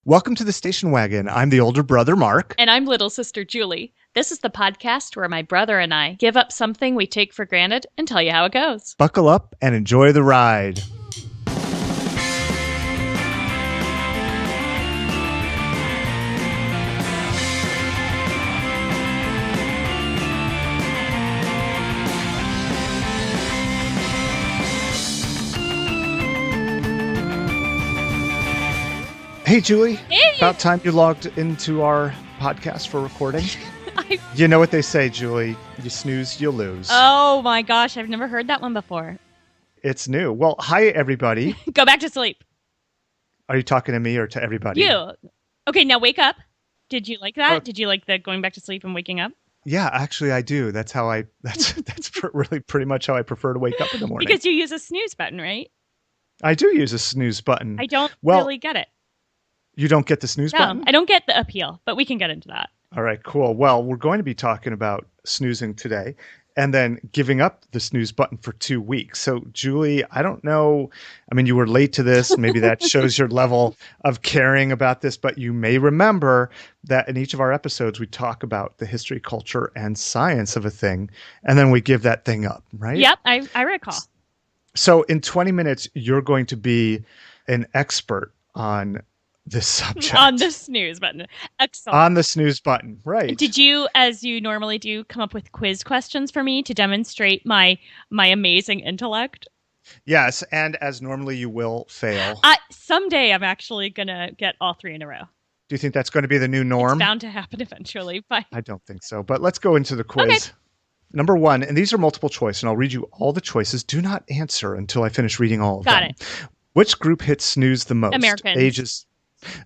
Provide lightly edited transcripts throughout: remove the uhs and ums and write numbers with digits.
Welcome to the Station Wagon. I'm the older brother, Marc. And I'm little sister Julie. This is the podcast where my brother and I give up something we take for granted and tell you how it goes. Buckle up and enjoy the ride. Hey, Julie. Hey. About time you logged into our podcast for recording. You know what they say, Julie. You snooze, you lose. Oh my gosh, I've never heard that one before. It's new. Well, hi, everybody. Go back to sleep. Are you talking to me or to everybody? You. Okay, now wake up. Did you like that? Did you like the going back to sleep and waking up? Yeah, actually, I do. That's really pretty much how I prefer to wake up in the morning. Because you use a snooze button, right? I do use a snooze button. I don't really get it. You don't get the snooze button? I don't get the appeal, but we can get into that. All right, cool. Well, we're going to be talking about snoozing today and then giving up the snooze button for 2 weeks. So, Julie, I don't know. I mean, you were late to this. Maybe that shows your level of caring about this, but you may remember that in each of our episodes, we talk about the history, culture, and science of a thing, and then we give that thing up, right? Yep, I recall. So in 20 minutes, you're going to be an expert on this subject. On the snooze button. Excellent. On the snooze button, right. Did you, as you normally do, come up with quiz questions for me to demonstrate my amazing intellect? Yes, and as normally you will fail. Someday I'm actually going to get all three in a row. Do you think that's going to be the new norm? It's bound to happen eventually. But I don't think so, but let's go into the quiz. Okay. Number 1, and these are multiple choice, and I'll read you all the choices. Do not answer until I finish reading all of them. Got it. Which group hits snooze the most? Americans.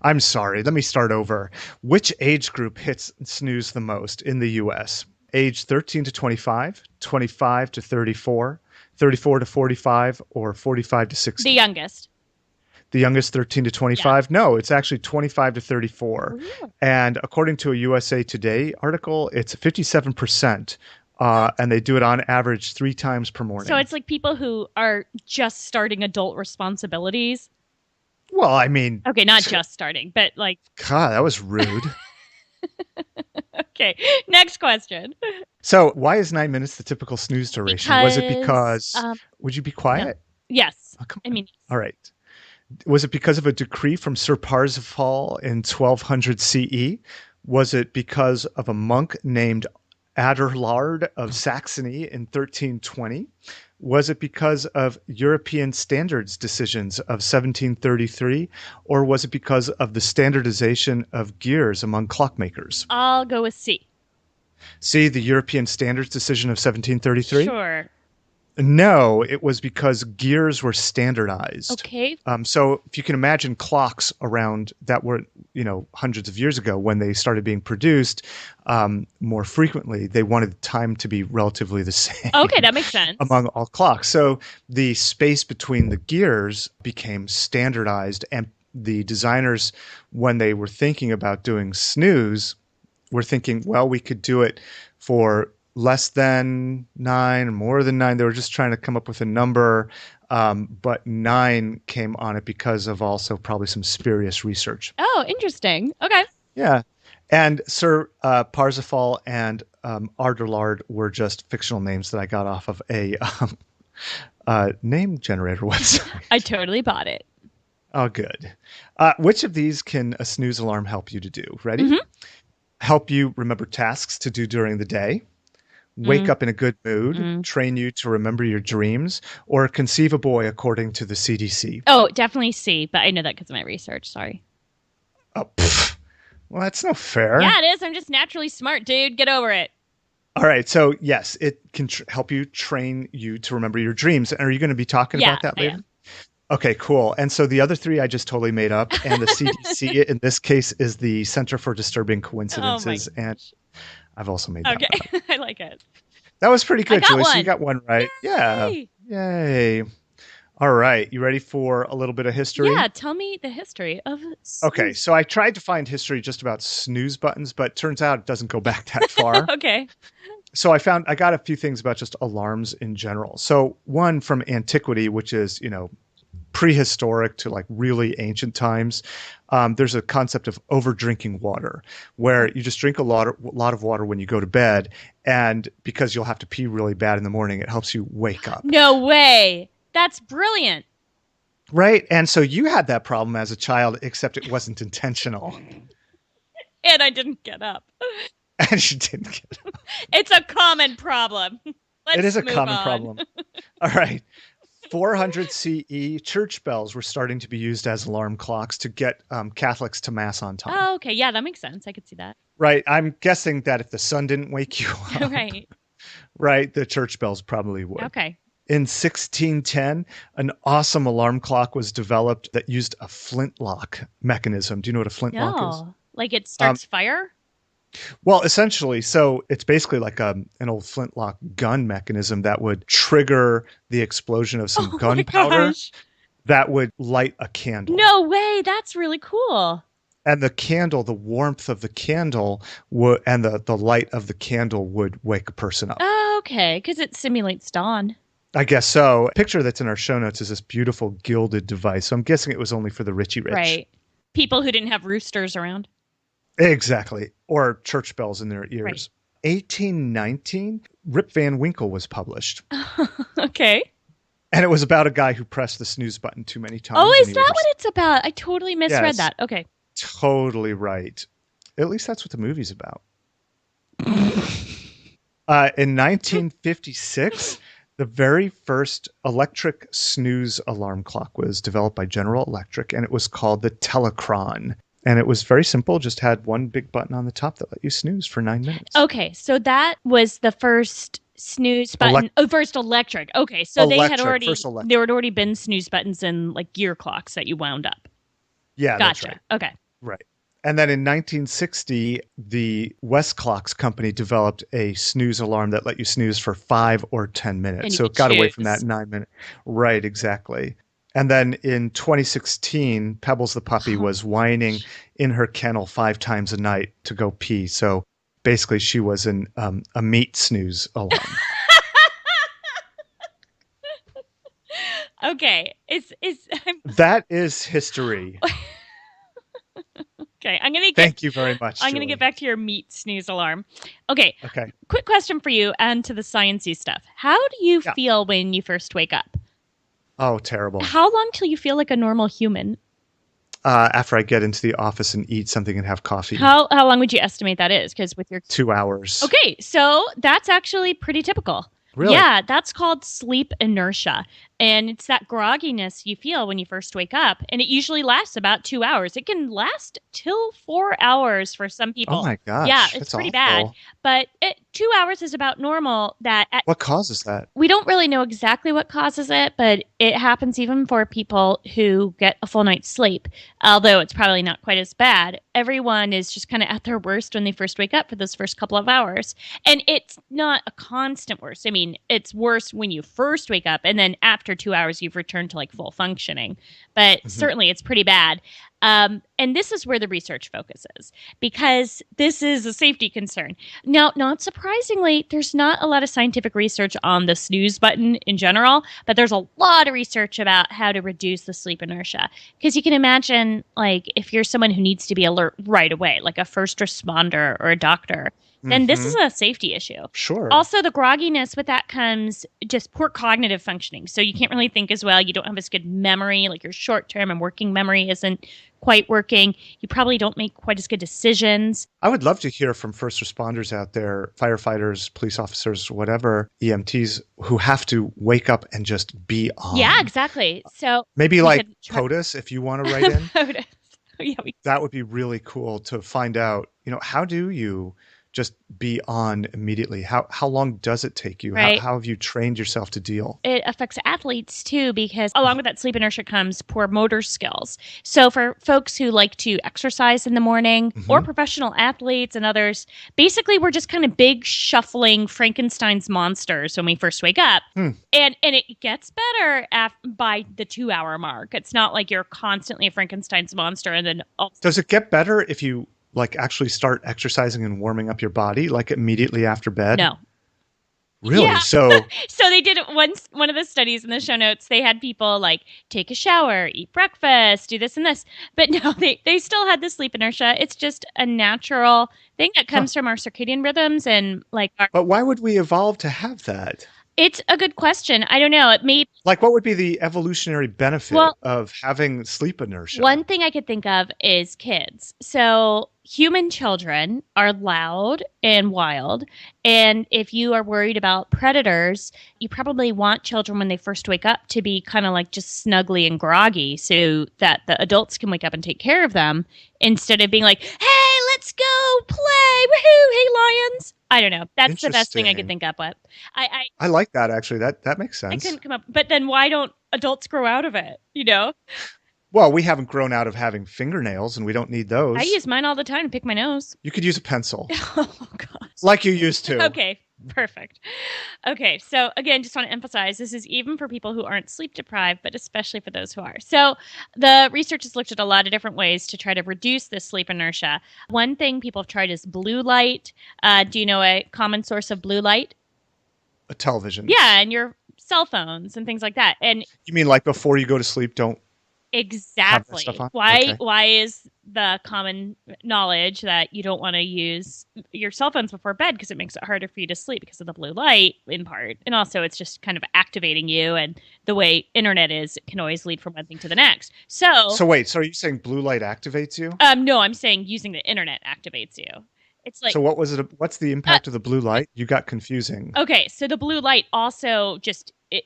I'm sorry. Let me start over. Which age group hits snooze the most in the U.S.? Age 13 to 25, 25 to 34, 34 to 45, or 45 to 60? The youngest. The youngest, 13 to 25? Yeah. No, it's actually 25 to 34. Really? And according to a USA Today article, it's 57%. And they do it on average 3 times per morning. So it's like people who are just starting adult responsibilities. Well, I mean... Okay, not just starting, but like... God, that was rude. Okay, next question. So why is 9 minutes the typical snooze duration? Was it because... would you be quiet? No. Yes. Oh, I mean... All right. Was it because of a decree from Sir Parsifal in 1200 CE? Was it because of a monk named Adelard of Saxony in 1320? Was it because of European standards decisions of 1733? Or was it because of the standardization of gears among clockmakers? I'll go with C. C, the European standards decision of 1733? Sure. No, it was because gears were standardized. Okay. So if you can imagine clocks around that were, hundreds of years ago when they started being produced more frequently, they wanted time to be relatively the same. Okay, that makes sense. Among all clocks. So the space between the gears became standardized, and the designers, when they were thinking about doing snooze, were thinking, well, we could do it for less than 9, more than 9. They were just trying to come up with a number, but 9 came on it because of also probably some spurious research. Oh, interesting. Okay. Yeah. And Sir Parsifal and Ardelard were just fictional names that I got off of a name generator website. I totally bought it. Oh, good. Which of these can a snooze alarm help you to do? Ready? Mm-hmm. Help you remember tasks to do during the day. Wake up in a good mood, train you to remember your dreams, or conceive a boy according to the CDC? Oh, definitely C, but I know that because of my research. Sorry. Oh, well, that's no fair. Yeah, it is. I'm just naturally smart, dude. Get over it. All right. So, yes, it can help you train you to remember your dreams. And are you going to be talking about that later? Okay, cool. And so the other 3 I just totally made up. And the CDC in this case is the Center for Disturbing Coincidences. Oh, and I've also made that Okay, one up. I like it. That was pretty good, Julie. One. So you got one right. Yay. Yeah. Yay. All right. You ready for a little bit of history? Yeah, tell me the history of snooze. Okay, so I tried to find history just about snooze buttons, but turns out it doesn't go back that far. Okay. So I got a few things about just alarms in general. So one from antiquity, which is, prehistoric to like really ancient times. There's a concept of over drinking water, where you just drink a lot of water when you go to bed, and because you'll have to pee really bad in the morning, it helps you wake up. No way. That's brilliant. Right? And so you had that problem as a child, except it wasn't intentional. And I didn't get up. And you didn't get up. It's a common problem. It is a common problem. All right. 400 CE, church bells were starting to be used as alarm clocks to get Catholics to Mass on time. Oh, okay. Yeah, that makes sense. I could see that. Right. I'm guessing that if the sun didn't wake you up, right, the church bells probably would. Okay. In 1610, an awesome alarm clock was developed that used a flintlock mechanism. Do you know what a flintlock is? Like it starts fire? Well, essentially, so it's basically like an old flintlock gun mechanism that would trigger the explosion of some gunpowder that would light a candle. No way. That's really cool. And the candle, the warmth of the candle and the light of the candle would wake a person up. Oh, okay. Because it simulates dawn. I guess so. A picture that's in our show notes is this beautiful gilded device. So I'm guessing it was only for the richy rich. Right. People who didn't have roosters around. Exactly. Or church bells in their ears. Right. 1819, Rip Van Winkle was published. Okay. And it was about a guy who pressed the snooze button too many times. Oh, is that what it's about? I totally misread that. Okay. Totally right. At least that's what the movie's about. In 1956, the very first electric snooze alarm clock was developed by General Electric, and it was called the Telechron. And it was very simple, just had one big button on the top that let you snooze for 9 minutes. Okay, so that was the first snooze button. First electric. Okay, so there had already been snooze buttons in like gear clocks that you wound up. Yeah, gotcha. That's right. Okay. Right. And then in 1960, the Westclocks company developed a snooze alarm that let you snooze for 5 or 10 minutes. So it got away from that 9 minute. Right, exactly. And then in 2016, Pebbles the puppy was whining in her kennel 5 times a night to go pee. So basically, she was a meat snooze alarm. Okay, that is history. Okay, Thank you very much. I'm gonna get back to your meat snooze alarm. Okay. Okay. Quick question for you, and to the sciencey stuff. How do you feel when you first wake up? Oh, terrible. How long till you feel like a normal human? After I get into the office and eat something and have coffee. How long would you estimate that is? Because with your 2 hours. Okay, so that's actually pretty typical. Really? Yeah, that's called sleep inertia. And it's that grogginess you feel when you first wake up. And it usually lasts about 2 hours. It can last till 4 hours for some people. Oh my gosh. Yeah, it's that's pretty awful. bad. But 2 hours is about normal. What causes that? We don't really know exactly what causes it, but it happens even for people who get a full night's sleep. Although it's probably not quite as bad. Everyone is just kind of at their worst when they first wake up for those first couple of hours. And it's not a constant worst. I mean, it's worse when you first wake up, and then after 2 hours, you've returned to like full functioning. But certainly it's pretty bad. And this is where the research focuses, because this is a safety concern. Now, not surprisingly, there's not a lot of scientific research on the snooze button in general, but there's a lot of research about how to reduce the sleep inertia. Because you can imagine, like, if you're someone who needs to be alert right away, like a first responder or a doctor, then this is a safety issue. Sure. Also, the grogginess, with that comes just poor cognitive functioning. So you can't really think as well. You don't have as good memory, like your short-term and working memory isn't quite working. You probably don't make quite as good decisions. I would love to hear from first responders out there, firefighters, police officers, whatever, EMTs, who have to wake up and just be on. Yeah, exactly. So maybe like POTUS, if you want to write in. POTUS. Yeah, that would be really cool to find out, how do you just be on immediately? How long does it take you? Right. How have you trained yourself to deal? It affects athletes too, because along with that sleep inertia comes poor motor skills. So for folks who like to exercise in the morning, or professional athletes and others, basically we're just kind of big shuffling Frankenstein's monsters when we first wake up. And it gets better by the 2 hour mark. It's not like you're constantly a Frankenstein's monster and then Does it get better if you actually start exercising and warming up your body, like immediately after bed? No. Really? Yeah. So, So they did it once. One of the studies in the show notes, they had people like take a shower, eat breakfast, do this and this. But no, they still had the sleep inertia. It's just a natural thing that huh. comes from our circadian rhythms and like our. But why would we evolve to have that? It's a good question. I don't know. It may. Like, what would be the evolutionary benefit Well, of having sleep inertia? one thing I could think of is kids. So, human children are loud and wild. And if you are worried about predators, you probably want children when they first wake up to be kind of like just snuggly and groggy so that the adults can wake up and take care of them instead of being like, hey, let's go play. Woohoo. Hey, lions. I don't know. That's the best thing I could Interesting. think up with. I, I like that actually. That makes I sense. couldn't come up. But then why don't adults grow out of it? You know? Well, we haven't grown out of having fingernails, and we don't need I those. use mine all the time to pick my nose. You could use a pencil, Oh gosh. like you used to. Okay, perfect. Okay, so again, just want to emphasize this is even for people who aren't sleep deprived, but especially for those who are. So the research has looked at a lot of different ways to try to reduce this sleep inertia. One thing people have tried is blue light. Do you know a common source of blue light? A television. Yeah, and your cell phones and things like that. And You mean like before you go to sleep, don't have that exactly. stuff on? Why Okay. why is the common knowledge that you don't want to use your cell phones before bed because it makes it harder for you to sleep because of the blue light in part. And also it's just kind of activating you and the way internet is, it can always lead from one thing to the next. So wait, so are you saying blue light activates you? No, I'm saying using the internet activates you. It's like So what was it? What's the impact of the blue light? You got confusing. okay, so the blue light also just it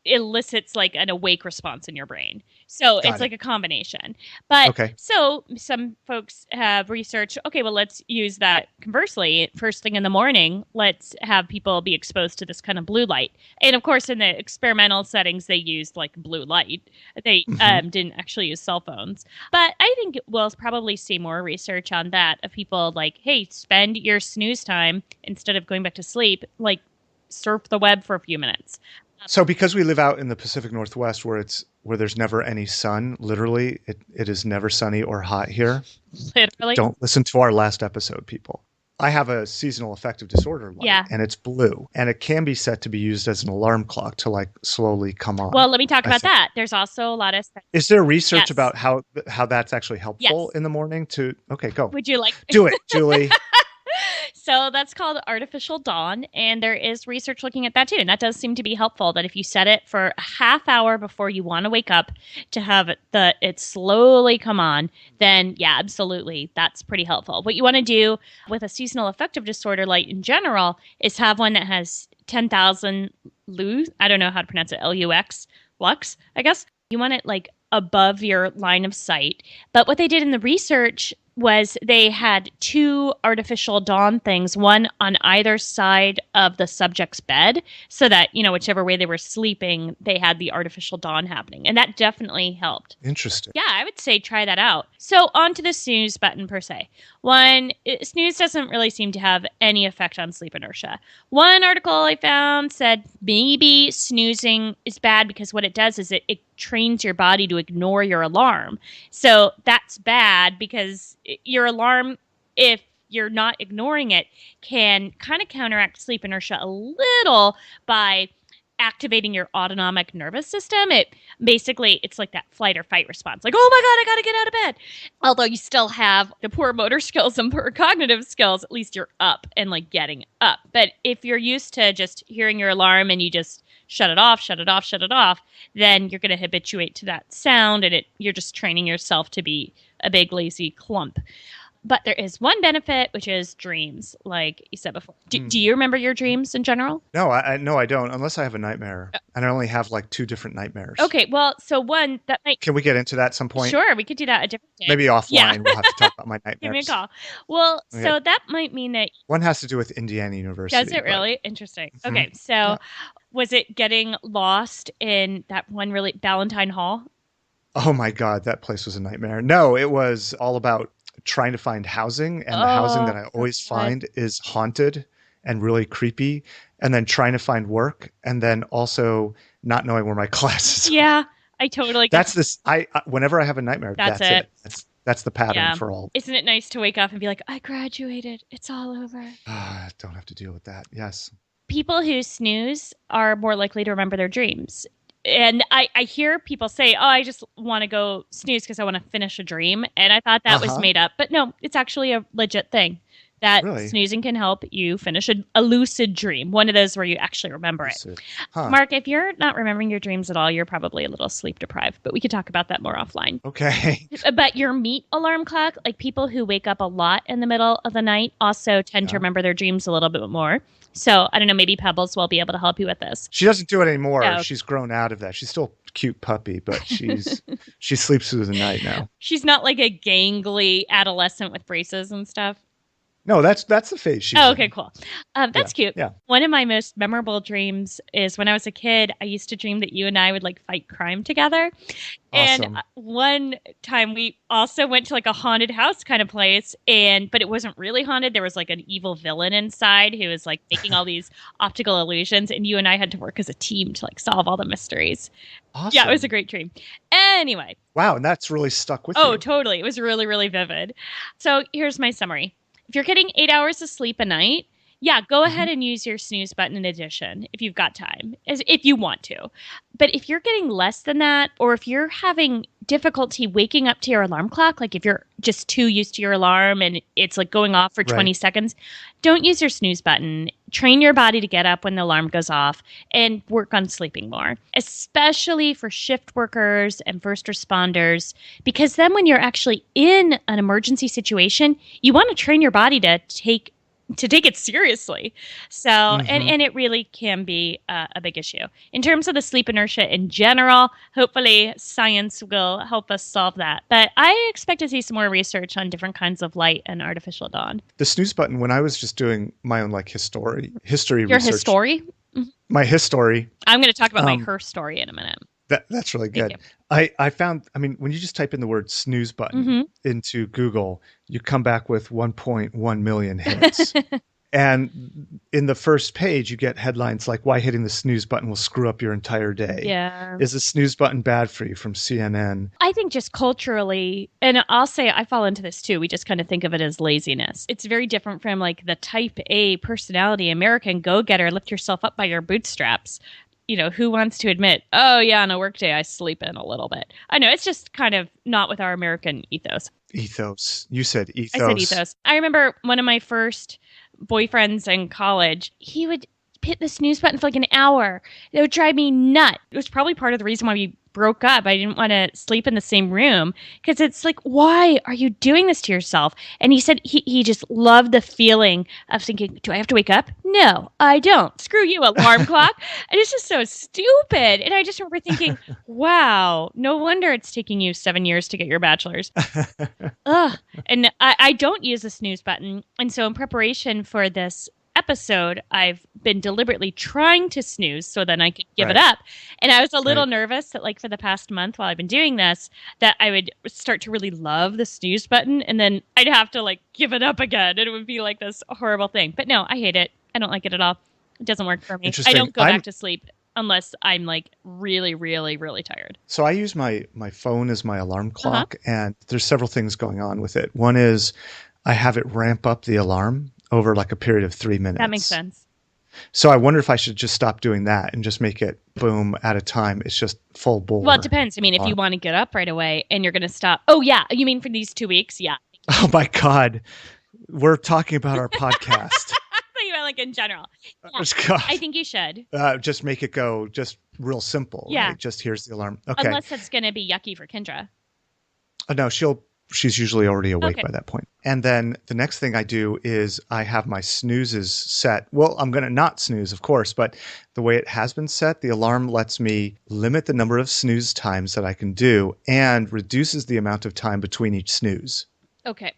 elicits like an awake response in your brain. So Got it's it. like a combination. But Okay. so some folks have researched, okay, well, let's use that conversely. First thing in the morning, let's have people be exposed to this kind of blue light. And of course, in the experimental settings, they used like blue light. They Hmm. didn't actually use cell phones. But I think we'll probably see more research on that of people like, hey, spend your snooze time instead of going back to sleep, like surf the web for a few minutes. So because we live out in the Pacific Northwest where there's never any sun, literally, it is never sunny or hot here. Literally. Don't listen to our last episode, people. I have a seasonal affective disorder light, Yeah. and it's blue, and it can be set to be used as an alarm clock to like slowly come on. Well, let me talk I about think. that. There's also a lot of. Is there research Yes. about how that's actually helpful Yes. in the morning to Okay, go. Would you like? Do it, Julie. So that's called artificial dawn, and there is research looking at that too. And that does seem to be helpful. That if you set it for a half hour before you want to wake up to have it slowly come on, then yeah, absolutely, that's pretty helpful. What you want to do with a seasonal affective disorder light in general is have one that has 10,000 lux. I don't know how to pronounce it. Lux, I guess. You want it like above your line of sight. But what they did in the research was they had two artificial dawn things, one on either side of the subject's bed, so that, whichever way they were sleeping, they had the artificial dawn happening. And that definitely helped. Interesting. Yeah, I would say try that out. So on to the snooze button per se. Snooze doesn't really seem to have any effect on sleep inertia. One article I found said maybe snoozing is bad because what it does is it trains your body to ignore your alarm. So that's bad because your alarm, if you're not ignoring it, can kind of counteract sleep inertia a little by activating your autonomic nervous system. It's like that flight or fight response. Like, oh my God, I got to get out of bed. Although you still have the poor motor skills and poor cognitive skills, at least you're up and like getting up. But if you're used to just hearing your alarm and you just shut it off, then you're going to habituate to that sound and you're just training yourself to be a big lazy clump. But there is one benefit, which is dreams, like you said before. Do you remember your dreams in general? No, I don't, unless I have a nightmare. And I only have like 2 different nightmares. Okay, well, so one that might. Can we get into that at some point? Sure, we could do that a different day. Maybe offline Yeah. we'll have to talk about my nightmares. Give me a call. Well, Okay. so that might mean that. One has to do with Indiana University. Does it but- really? Interesting. Mhm. Okay, so was it getting lost in that one really Ballantine Hall? Oh my God, that place was a nightmare. No, it was all about trying to find housing, and the housing that I always God. find is haunted and really creepy, and then trying to find work, and then also not knowing where my classes are. Yeah, I totally. That's this. Whenever I have a nightmare, That's that's it. it. That's the pattern Yeah. for all. Isn't it nice to wake up and be like, I graduated. It's all over. Don't have to deal with that. Yes. people who snooze are more likely to remember their dreams. And I hear people say, oh, I just want to go snooze because I want to finish a dream. And I thought that was Uh-huh. made up. But no, it's actually a legit thing that Really? snoozing can help you finish a lucid dream, one of those where you actually remember it. Lucid. Huh. Mark, if you're not remembering your dreams at all, you're probably a little sleep deprived, but we could talk about that more offline. Okay. But your meat alarm clock, like people who wake up a lot in the middle of the night, also tend to Yeah. remember their dreams a little bit more. So I don't know, maybe Pebbles will be able to help you with this. She doesn't do it anymore. Oh. She's grown out of that. She's still a cute puppy, but she sleeps through the night now. She's not like a gangly adolescent with braces and stuff. No, that's the phase she's Oh, in. okay, cool. That's cute. Yeah. One of my most memorable dreams is when I was a kid, I used to dream that you and I would like fight crime together. Awesome. And one time we also went to like a haunted house kind of place, but it wasn't really haunted. There was like an evil villain inside who was like making all these optical illusions, and you and I had to work as a team to like solve all the mysteries. Awesome. Yeah, it was a great dream. Anyway. Wow, and that's really stuck with you. Oh, totally. It was really, really vivid. So here's my summary. If you're getting 8 hours of sleep a night, yeah, go ahead and use your snooze button in addition if you've got time, if you want to. But if you're getting less than that, or if you're having difficulty waking up to your alarm clock, like if you're just too used to your alarm and it's like going off for 20 seconds, don't use your snooze button. Train your body to get up when the alarm goes off and work on sleeping more, especially for shift workers and first responders, because then when you're actually in an emergency situation, you want to train your body to take it seriously. So, and it really can be a big issue. In terms of the sleep inertia in general, hopefully science will help us solve that. But I expect to see some more research on different kinds of light and artificial dawn. The snooze button, when I was just doing my own like history Your research. history? My history. I'm going to talk about my her story in a minute. That's really good. I found, when you just type in the word snooze button into Google, you come back with 1.1 million hits. And in the first page, you get headlines like, why hitting the snooze button will screw up your entire day. Yeah. Is the snooze button bad for you, from CNN? I think just culturally, and I'll say I fall into this too. We just kind of think of it as laziness. It's very different from like the type A personality, American go-getter, lift yourself up by your bootstraps. You know, who wants to admit, oh, yeah, on a work day, I sleep in a little bit. I know, it's just kind of not with our American ethos. Ethos. You said ethos. I said ethos. I remember one of my first boyfriends in college, he would hit the snooze button for like an hour. It would drive me nuts. It was probably part of the reason why we broke up. I didn't want to sleep in the same room because it's like, why are you doing this to yourself? And he said he just loved the feeling of thinking, do I have to wake up? No, I don't. Screw you, alarm clock. And it's just so stupid. And I just remember thinking, wow, no wonder it's taking you 7 years to get your bachelor's. Ugh. And I don't use the snooze button. And so in preparation for this episode, I've been deliberately trying to snooze so then I could give it up. And I was a little nervous that like for the past month while I've been doing this, that I would start to really love the snooze button and then I'd have to like give it up again. And it would be like this horrible thing. But no, I hate it. I don't like it at all. It doesn't work for me. I don't go back to sleep unless I'm like really, really, really tired. So I use my phone as my alarm clock, and there's several things going on with it. One is I have it ramp up the alarm over like a period of 3 minutes. That makes sense. So I wonder if I should just stop doing that and just make it boom at a time. It's just full bore. Well, it depends. I mean, if you want to get up right away and you're going to stop. Oh, yeah. You mean for these 2 weeks? Yeah. Oh, my God. We're talking about our podcast. I thought you meant like in general. Yeah. I think you should. Just make it go just real simple. Yeah. Right? Just here's the alarm. Okay. Unless it's going to be yucky for Kendra. No, she's usually already awake by that point. And then the next thing I do is I have my snoozes set. Well, I'm going to not snooze, of course, but the way it has been set, the alarm lets me limit the number of snooze times that I can do and reduces the amount of time between each snooze. Okay.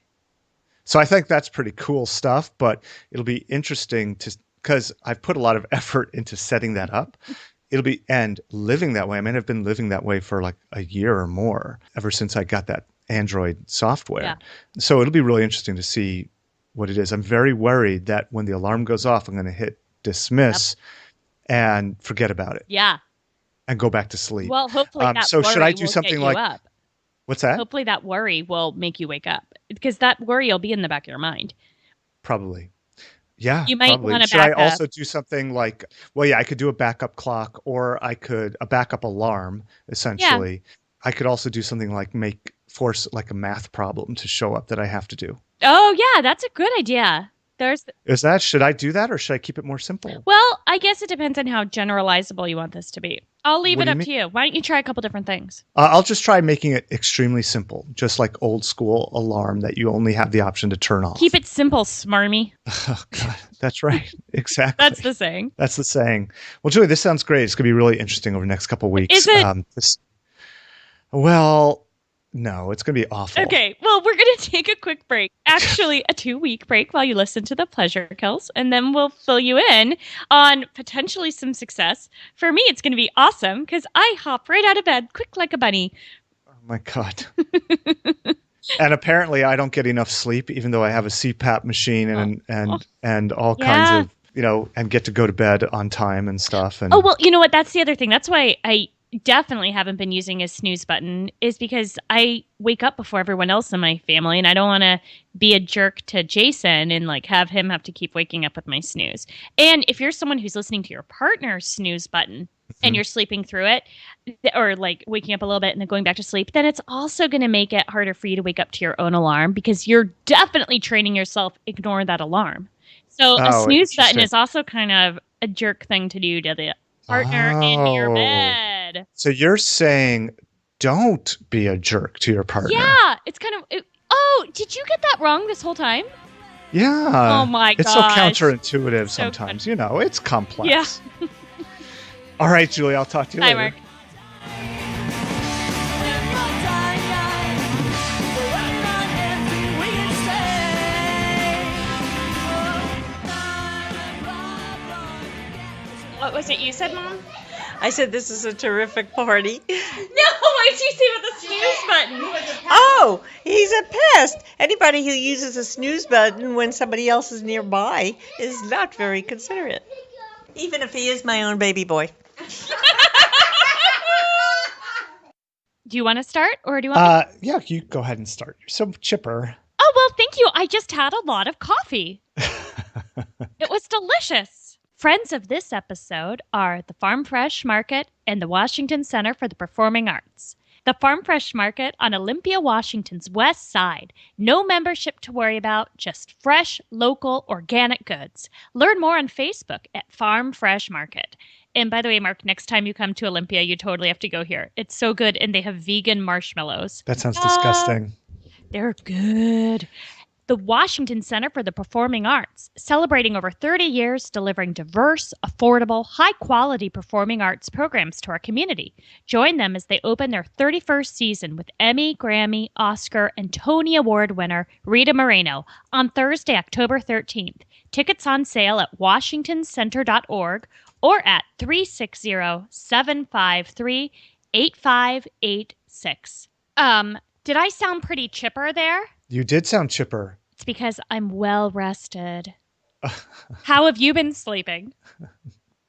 So I think that's pretty cool stuff, but it'll be interesting because I've put a lot of effort into setting that up. And living that way. I mean, I've been living that way for like a year or more, ever since I got that Android software. Yeah. So it'll be really interesting to see what it is. I'm very worried that when the alarm goes off, I'm going to hit dismiss and forget about it. Yeah. And go back to sleep. Well, hopefully that so worry should I do will something get you like up. What's that? Hopefully that worry will make you wake up because that worry will be in the back of your mind. Probably. Yeah, You might probably. want to Should I back up. also do something like, well, yeah, I could do a backup clock or I could a backup alarm, Yeah. essentially. I could also do something like force like a math problem to show up that I have to do. Oh, yeah, that's a good idea. There's Should I do that or should I keep it more simple? Well, I guess it depends on how generalizable you want this to be. I'll leave What it do you up mean? to you. Why don't you try a couple different things? I'll just try making it extremely simple, just like old school alarm that you only have the option to turn Keep off. it simple, smarmy. Oh, God, that's right. That's Exactly. the saying. That's the saying. Well, Julie, this sounds great. It's going to be really interesting over the next couple of Is weeks. it? Well, no, it's going to be awful. Okay, well, we're going to take a quick break. Actually, a 2-week break while you listen to the pleasure kills, and then we'll fill you in on potentially some success. For me, it's going to be awesome because I hop right out of bed, quick like a bunny. Oh my God. And apparently I don't get enough sleep, even though I have a CPAP machine and all kinds Yeah. of, and get to go to bed on time and stuff. And Oh, well, you know what? That's the other thing. That's why I definitely haven't been using a snooze button, is because I wake up before everyone else in my family, and I don't want to be a jerk to Jason and like have him have to keep waking up with my snooze. And if you're someone who's listening to your partner's snooze button and you're sleeping through it, or like waking up a little bit and then going back to sleep, then it's also going to make it harder for you to wake up to your own alarm because you're definitely training yourself ignore that alarm. So a oh, snooze button interesting. is also kind of a jerk thing to do to the partner in your Oh, bed. so you're saying don't be a jerk to your partner. Yeah, it's kind of. Oh, did you get that wrong this whole time? Yeah. Oh my It's so gosh. counterintuitive So sometimes, it's complex. Yeah. All right, Julie, I'll talk to you Hi, later. Mark. What was it you said, Mom? I said this is a terrific party. No, why did you say about the snooze button? Oh, he's a pest. Anybody who uses a snooze button when somebody else is nearby is not very considerate. Even if he is my own baby boy. Do you want to start, or do you want me? Yeah, you go ahead and start. You're so chipper. Oh, well, thank you. I just had a lot of coffee. It was delicious. Friends of this episode are the Farm Fresh Market and the Washington Center for the Performing Arts. The Farm Fresh Market on Olympia, Washington's west side. No membership to worry about, just fresh, local, organic goods. Learn more on Facebook at Farm Fresh Market. And by the way, Mark, next time you come to Olympia, you totally have to go here. It's so good, and they have vegan marshmallows. That sounds disgusting. They're good. The Washington Center for the Performing Arts, celebrating over 30 years delivering diverse, affordable, high-quality performing arts programs to our community. Join them as they open their 31st season with Emmy, Grammy, Oscar, and Tony Award winner Rita Moreno on Thursday, October 13th. Tickets on sale at washingtoncenter.org or at 360-753-8586. Did I sound pretty chipper there? You did sound chipper. It's because I'm well rested. How have you been sleeping?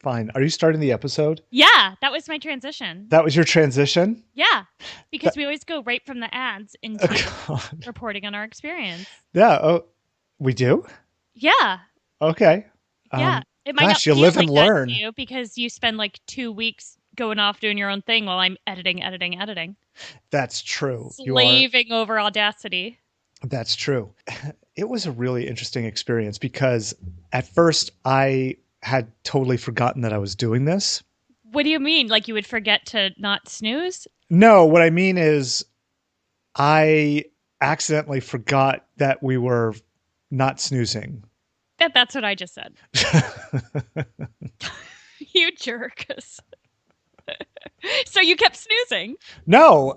Fine. Are you starting the episode? Yeah, that was my transition. That was your transition? Yeah, because we always go right from the ads into Oh, God. reporting on our experience. Yeah. Oh, we do? Yeah, Okay. yeah. It might gosh, not you feel live like and that learn. to you because you spend like 2 weeks going off doing your own thing while I'm editing. That's true. Slaving over Audacity. That's true. It was a really interesting experience because at first I had totally forgotten that I was doing this. What do you mean? Like you would forget to not snooze? No, what I mean is I accidentally forgot that we were not snoozing. That's what I just said. You jerk. So you kept snoozing. No,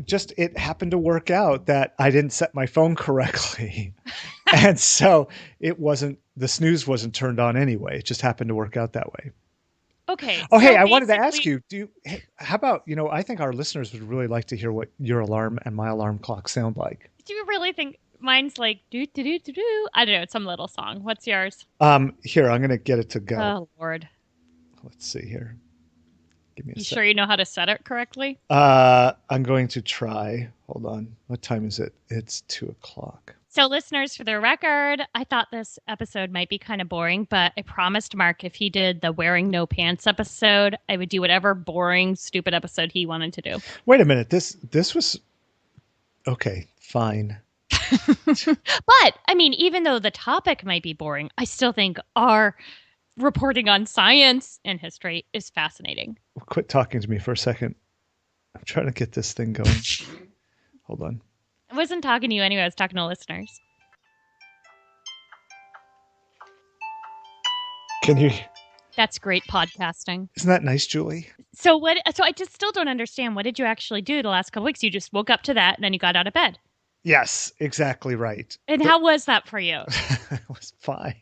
just it happened to work out that I didn't set my phone correctly. And so the snooze wasn't turned on anyway. It just happened to work out that way. Okay. Oh, so hey, I wanted to ask basically- you, how about, I think our listeners would really like to hear what your alarm and my alarm clock sound like. Do you really think mine's like do do do do do? I don't know. It's some little song. What's yours? Here, I'm going to get it to go. Oh Lord. Let's see here. Give me a You sec. sure you know how to set it correctly? I'm going to try. Hold on. What time is it? It's 2:00. So, listeners, for the record, I thought this episode might be kind of boring, but I promised Mark if he did the wearing no pants episode, I would do whatever boring, stupid episode he wanted to do. Wait a minute. This was okay. Fine. But, I mean, even though the topic might be boring, I still think our reporting on science and history is fascinating. Quit talking to me for a second. I'm trying to get this thing going. Hold on. I wasn't talking to you anyway. I was talking to listeners. Can you? That's great podcasting. Isn't that nice, Julie? So I just still don't understand. What did you actually do the last couple weeks? You just woke up to that and then you got out of bed. Yes, exactly right. And how was that for you? It was fine.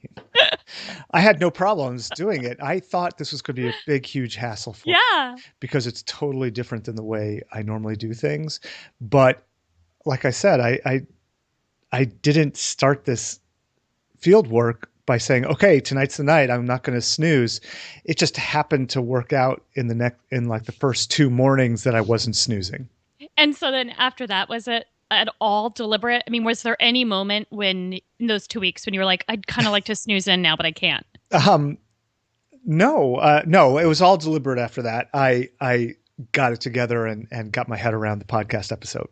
I had no problems doing it. I thought this was going to be a big, huge hassle for me because it's totally different than the way I normally do things. But like I said, I didn't start this field work by saying, okay, tonight's the night. I'm not going to snooze. It just happened to work out in like the first 2 mornings that I wasn't snoozing. And so then after that, was it at all deliberate? I mean, was there any moment when in those 2 weeks when you were like, I'd kind of like to snooze in now, but I can't? No, it was all deliberate after that. I got it together and got my head around the podcast episode.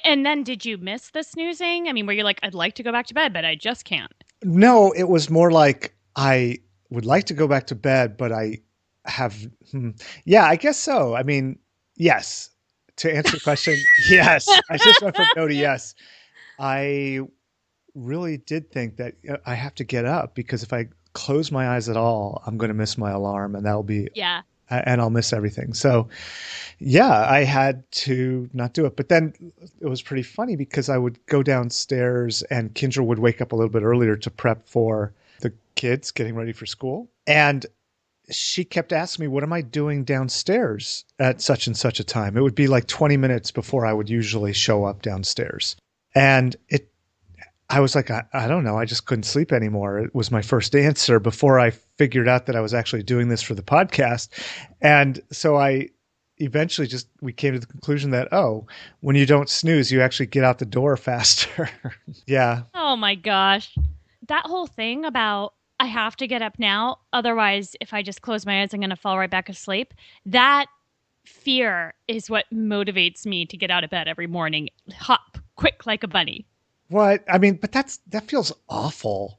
And then did you miss the snoozing? I mean, were you like, I'd like to go back to bed, but I just can't? No, it was more like I would like to go back to bed, but I have, yeah, I guess so. I mean, yes. To answer the question, yes. I just went from no to yes. I really did think that I have to get up because if I close my eyes at all, I'm going to miss my alarm and that'll be, and I'll miss everything. So yeah, I had to not do it. But then it was pretty funny because I would go downstairs and Kendra would wake up a little bit earlier to prep for the kids getting ready for school. And she kept asking me, what am I doing downstairs at such and such a time? It would be like 20 minutes before I would usually show up downstairs. And I was like, I don't know. I just couldn't sleep anymore. It was my first answer before I figured out that I was actually doing this for the podcast. And so I eventually we came to the conclusion that, when you don't snooze, you actually get out the door faster. Yeah. Oh my gosh. That whole thing about I have to get up now. Otherwise, if I just close my eyes, I'm going to fall right back asleep. That fear is what motivates me to get out of bed every morning. Hop, quick like a bunny. What? I mean, but that feels awful.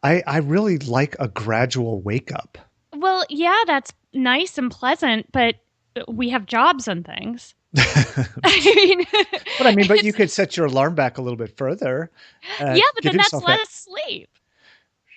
I really like a gradual wake up. Well, yeah, that's nice and pleasant, but we have jobs and things. But you could set your alarm back a little bit further. Yeah, but then that's less sleep.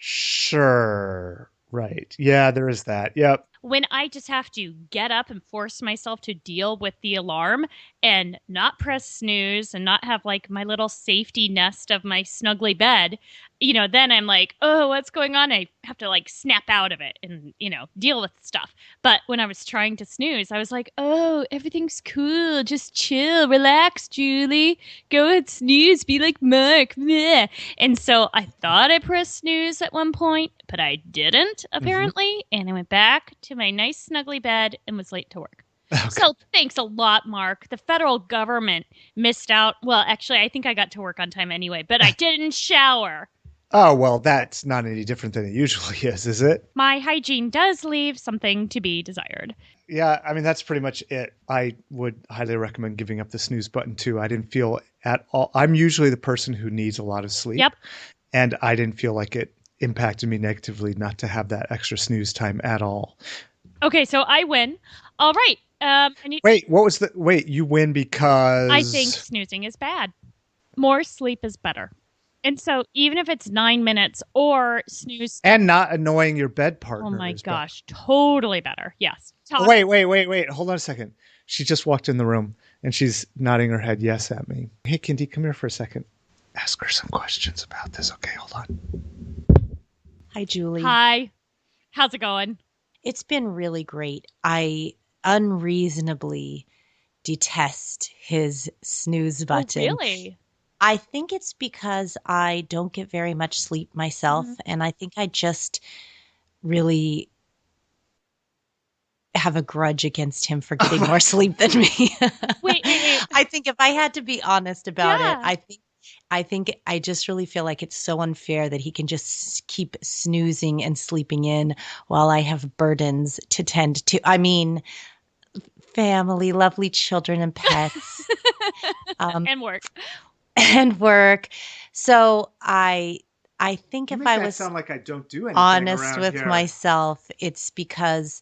Sure. Right. Yeah, there is that. Yep. When I just have to get up and force myself to deal with the alarm and not press snooze and not have like my little safety nest of my snuggly bed, then I'm like, oh, what's going on? I have to like snap out of it and, deal with stuff. But when I was trying to snooze, I was like, oh, everything's cool. Just chill, relax, Julie. Go ahead, snooze, be like Marc. Bleh. And so I thought I pressed snooze at one point, but I didn't apparently. Mm-hmm. And I went back to my nice snuggly bed and was late to work. Okay. So thanks a lot, Marc. The federal government missed out. Well, actually, I think I got to work on time anyway, but I didn't shower. Oh, well, that's not any different than it usually is it? My hygiene does leave something to be desired. Yeah, I mean, that's pretty much it. I would highly recommend giving up the snooze button, too. I didn't feel at all. I'm usually the person who needs a lot of sleep. Yep. And I didn't feel like it impacted me negatively not to have that extra snooze time at all. Okay, so I win. All right. You win because... I think snoozing is bad. More sleep is better. And so even if it's 9 minutes or snooze... And not annoying your bed partner. Oh my gosh, totally better. Yes. Wait. Hold on a second. She just walked in the room and she's nodding her head yes at me. Hey, Kindy, come here for a second. Ask her some questions about this. Okay, hold on. Hi, Julie. Hi. How's it going? It's been really great. I unreasonably detest his snooze button. Oh, really? I think it's because I don't get very much sleep myself, and I think I just really have a grudge against him for getting more sleep than me. Wait. I think if I had to be honest about it, I think I think I just really feel like it's so unfair that he can just keep snoozing and sleeping in while I have burdens to tend to. I mean, family, lovely children and pets, And work. and work. So I think You if make I that was sound like I don't do anything honest around with here. myself, it's because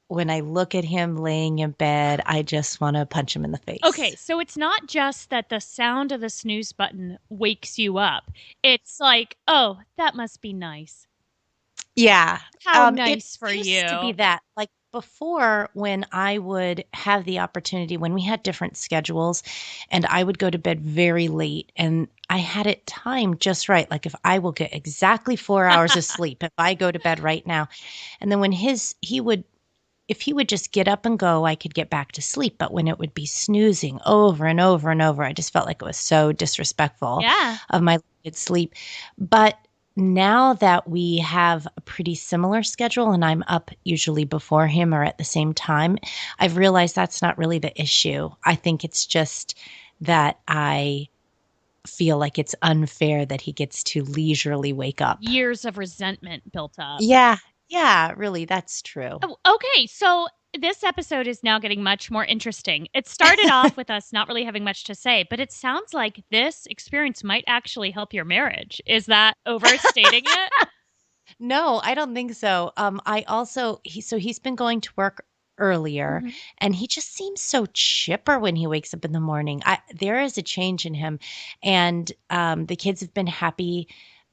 when I look at him laying in bed, I just want to punch him in the face. Okay, so it's not just that the sound of the snooze button wakes you up. It's like, oh, that must be nice. Yeah. How It nice for used to be you. that. Like before, when I would have the opportunity, when we had different schedules, and I would go to bed very late, and I had it timed just right. Like if I will get exactly 4 hours of sleep, if I go to bed right now. And then when if he would just get up and go, I could get back to sleep. But when it would be snoozing over and over and over, I just felt like it was so disrespectful Yeah. of my limited sleep. But now that we have a pretty similar schedule and I'm up usually before him or at the same time, I've realized that's not really the issue. I think it's just that I feel like it's unfair that he gets to leisurely wake up. Years of resentment built up. Yeah. Yeah, really, that's true. Oh, okay, so this episode is now getting much more interesting. It started off with us not really having much to say, but it sounds like this experience might actually help your marriage. Is that overstating it? No, I don't think so. I also he's been going to work earlier, Mhm. and he just seems so chipper when he wakes up in the morning. There is a change in him, and the kids have been happy.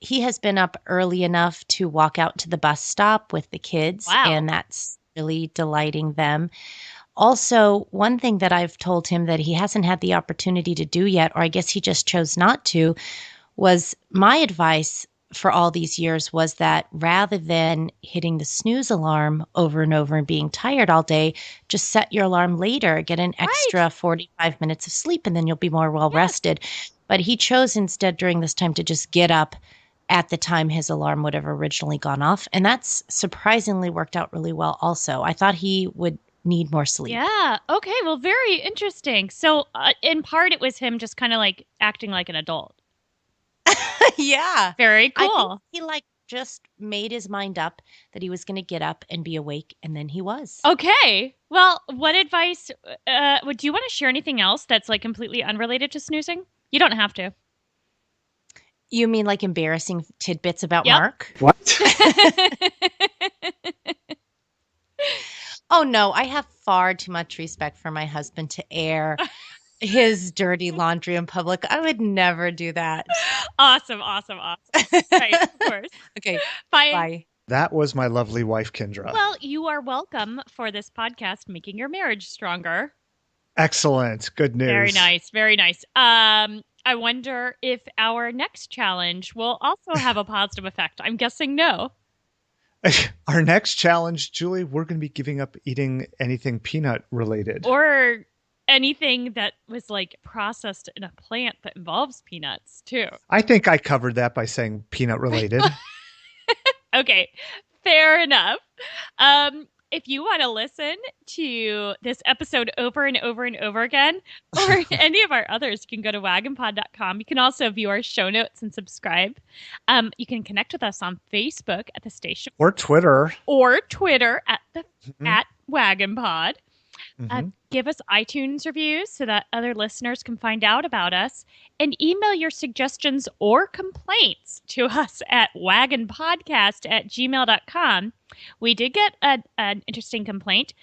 He has been up early enough to walk out to the bus stop with the kids, Wow. and that's really delighting them. Also, one thing that I've told him that he hasn't had the opportunity to do yet, or I guess he just chose not to, was my advice for all these years was that rather than hitting the snooze alarm over and over and being tired all day, just set your alarm later, get an extra 45 minutes of sleep, and then you'll be more well rested. But he chose instead during this time to just get up at the time his alarm would have originally gone off. And that's surprisingly worked out really well also. I thought he would need more sleep. Yeah. Okay. Well, very interesting. So, in part, it was him just kind of like acting like an adult. Yeah. Very I cool. think he just made his mind up that he was going to get up and be awake, and then he was. Okay. Well, what advice do you want to share anything else that's like completely unrelated to snoozing? You don't have to. You mean like embarrassing tidbits about Yep. Marc? What? Oh, no. I have far too much respect for my husband to air his dirty laundry in public. I would never do that. Awesome. Right, of course. Okay. Bye. Bye. That was my lovely wife, Kendra. Well, you are welcome for this podcast, Making Your Marriage Stronger. Excellent. Good news. Very nice. Very nice. I wonder if our next challenge will also have a positive effect. I'm guessing no. Our next challenge, Julie, we're going to be giving up eating anything peanut related. Or anything that was like processed in a plant that involves peanuts too. I think I covered that by saying peanut related. Okay, fair enough. If you want to listen to this episode over and over and over again, or any of our others, you can go to wagonpod.com. You can also view our show notes and subscribe. You can connect with us on Facebook at the station Or Twitter. or Twitter at WagonPod. Mm-hmm. Give us iTunes reviews so that other listeners can find out about us, and email your suggestions or complaints to us at wagonpodcast@gmail.com. We did get an interesting complaint.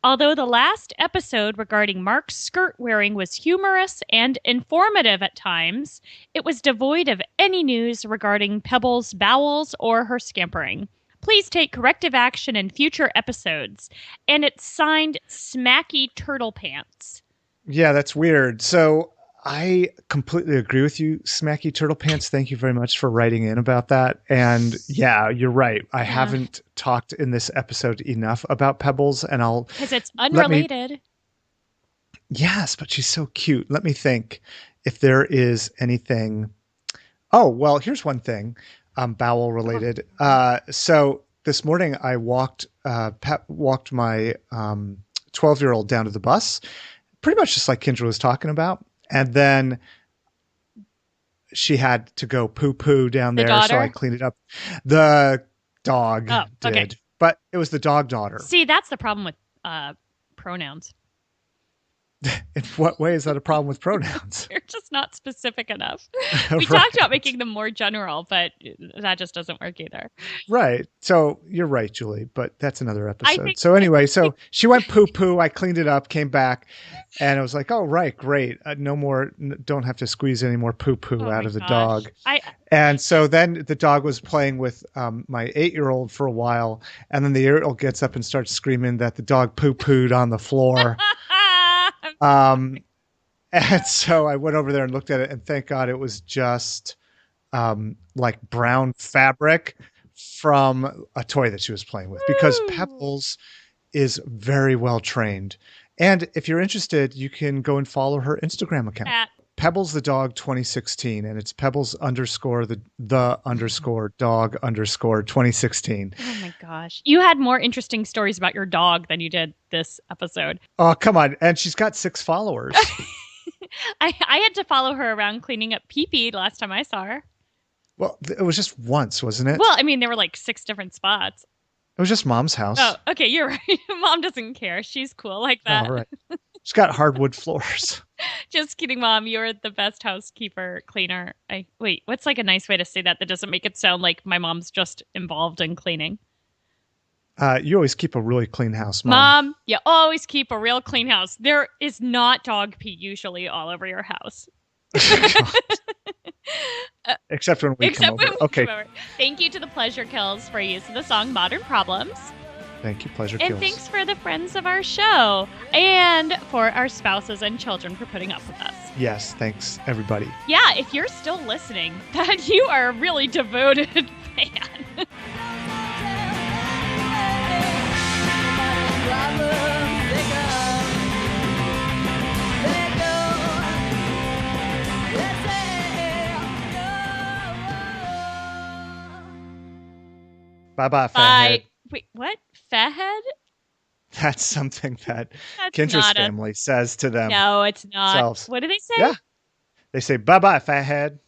Although the last episode regarding Marc's skirt wearing was humorous and informative at times, it was devoid of any news regarding Pebble's bowels or her scampering. Please take corrective action in future episodes. And it's signed Smacky Turtle Pants. Yeah, that's weird. So I completely agree with you, Smacky Turtle Pants. Thank you very much for writing in about that. And yeah, you're right. I haven't talked in this episode enough about Pebbles, and I'll... Because it's unrelated. Yes, but she's so cute. Let me think if there is anything... Oh, well, here's one thing. Bowel related. So this morning I walked my 12-year-old down to the bus, pretty much just like Kendra was talking about. And then she had to go poo-poo down The there, so I daughter? cleaned it up. The dog Oh, did, okay. but it was the dog daughter. See, that's the problem with pronouns. In what way is that a problem with pronouns? You're just not specific enough. We talked about making them more general, but that just doesn't work either. Right. So you're right, Julie, but that's another episode. think- So anyway, so she went poo-poo. I cleaned it up, came back, and I was like, oh, right, great. No more, don't have to squeeze any more poo-poo out of the dog. And so then the dog was playing with my 8-year-old for a while, and then the 8-year-old gets up and starts screaming that the dog poo-pooed on the floor. And so I went over there and looked at it, and thank God it was just like brown fabric from a toy that she was playing with, because Pebbles is very well trained. And if you're interested, you can go and follow her Instagram account. Pebbles the Dog 2016, and it's Pebbles underscore the underscore dog underscore 2016. Oh my gosh. You had more interesting stories about your dog than you did this episode. Oh, come on. And she's got 6 followers. I had to follow her around cleaning up pee-pee last time I saw her. Well, it was just once, wasn't it? Well, I mean, there were like 6 different spots. It was just Mom's house. Oh, okay, you're right. Mom doesn't care. She's cool like that. All right. She's got hardwood floors. Just kidding, Mom. You're the best housekeeper, cleaner. Wait, what's like a nice way to say that doesn't make it sound like my mom's just involved in cleaning? You always keep a really clean house, Mom. Mom, you always keep a real clean house. There is not dog pee usually all over your house. Except when we come over. Okay. Come over. Thank you to the Pleasure Kills for use of the song Modern Problems. Thank you, Pleasure And Kills. thanks for the friends of our show and for our spouses and children for putting up with us. Yes, thanks, everybody. Yeah, if you're still listening, that you are a really devoted fan. Bye-bye, Bye. fathead. Wait, what? Fathead? That's something that That's Kintra's not family says to them. No, it's not. themselves. What do they say? Yeah. They say, bye-bye, fathead.